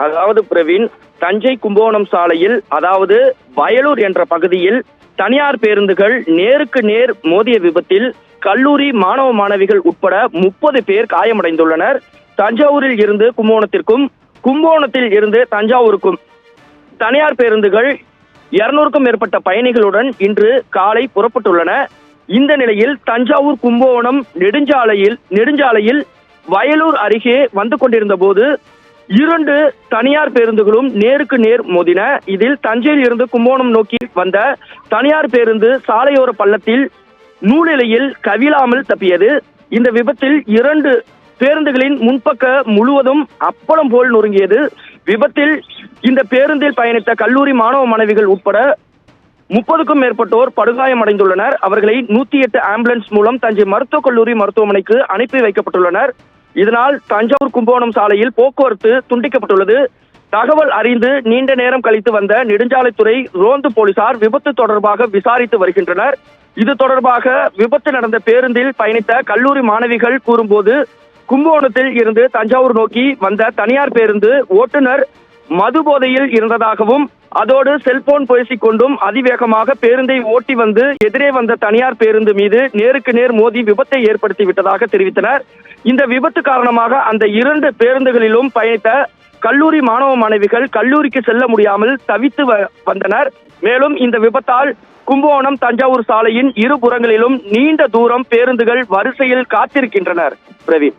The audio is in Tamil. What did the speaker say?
அதாவது பிரவீன், தஞ்சை கும்பகோணம் சாலையில் அதாவது வயலூர் என்ற பகுதியில் தனியார் பேருந்துகள் நேருக்கு நேர் மோதிய விபத்தில் கல்லூரி மாணவ மாணவிகள் உட்பட 30 பேர் காயமடைந்துள்ளனர். தஞ்சாவூரில் இருந்து கும்பகோணத்திற்கும், கும்பகோணத்தில் இருந்து தஞ்சாவூருக்கும் தனியார் பேருந்துகள் 200க்கும் மேற்பட்ட பயணிகளுடன் இன்று காலை புறப்பட்டுள்ளன. இந்த நிலையில் தஞ்சாவூர் கும்பகோணம் நெடுஞ்சாலையில் வயலூர் அருகே வந்து கொண்டிருந்த போது 2 தனியார் பேருந்துகளும் நேருக்கு நேர் மோதின. இதில் தஞ்சையில் இருந்து கும்பகோணம் நோக்கி வந்த தனியார் பேருந்து சாலையோர பள்ளத்தில் நூலிலையில் கவிழாமல் தப்பியது. இந்த விபத்தில் 2 பேருந்துகளின் முன்பக்க முழுவதும் அப்பளம் போல் நொறுங்கியது. விபத்தில் இந்த பேருந்தில் பயணித்த கல்லூரி மாணவ மாணவிகள் உட்பட 30க்கும் மேற்பட்டோர் படுகாயமடைந்துள்ளனர். அவர்களை 108 ஆம்புலன்ஸ் மூலம் தஞ்சை மருத்துவக் கல்லூரி மருத்துவமனைக்கு அனுப்பி வைக்கப்பட்டுள்ளனர். இதனால் தஞ்சாவூர் கும்பகோணம் சாலையில் போக்குவரத்து துண்டிக்கப்பட்டுள்ளது. தகவல் அறிந்து நீண்ட நேரம் கழித்து வந்த நெடுஞ்சாலைத்துறை ரோந்து போலீசார் விபத்து தொடர்பாக விசாரித்து வருகின்றனர். இது தொடர்பாக விபத்து நடந்த பேருந்தில் பயணித்த கல்லூரி மாணவிகள் கூறும்போது, கும்பகோணத்தில் இருந்து தஞ்சாவூர் நோக்கி வந்த தனியார் பேருந்து ஓட்டுநர் மது போதையில் இருந்ததாகவும், அதோடு செல்போன் பேசிக்கொண்டும் அதிவேகமாக பேருந்தை ஓட்டி வந்து எதிரே வந்த தனியார் பேருந்து மீது நேருக்கு நேர் மோதி விபத்தை ஏற்படுத்தி விட்டதாக தெரிவித்தனர். இந்த விபத்து காரணமாக அந்த 2 பேருந்துகளிலும் பயணித்த கல்லூரி மாணவ மாணவிகள் கல்லூரிக்கு செல்ல முடியாமல் தவித்து வந்தனர். மேலும் இந்த விபத்தால் கும்பகோணம் தஞ்சாவூர் சாலையின் இருபுறங்களிலும் நீண்ட தூரம் பேருந்துகள் வரிசையில் காத்திருக்கின்றனர். பிரவீன்.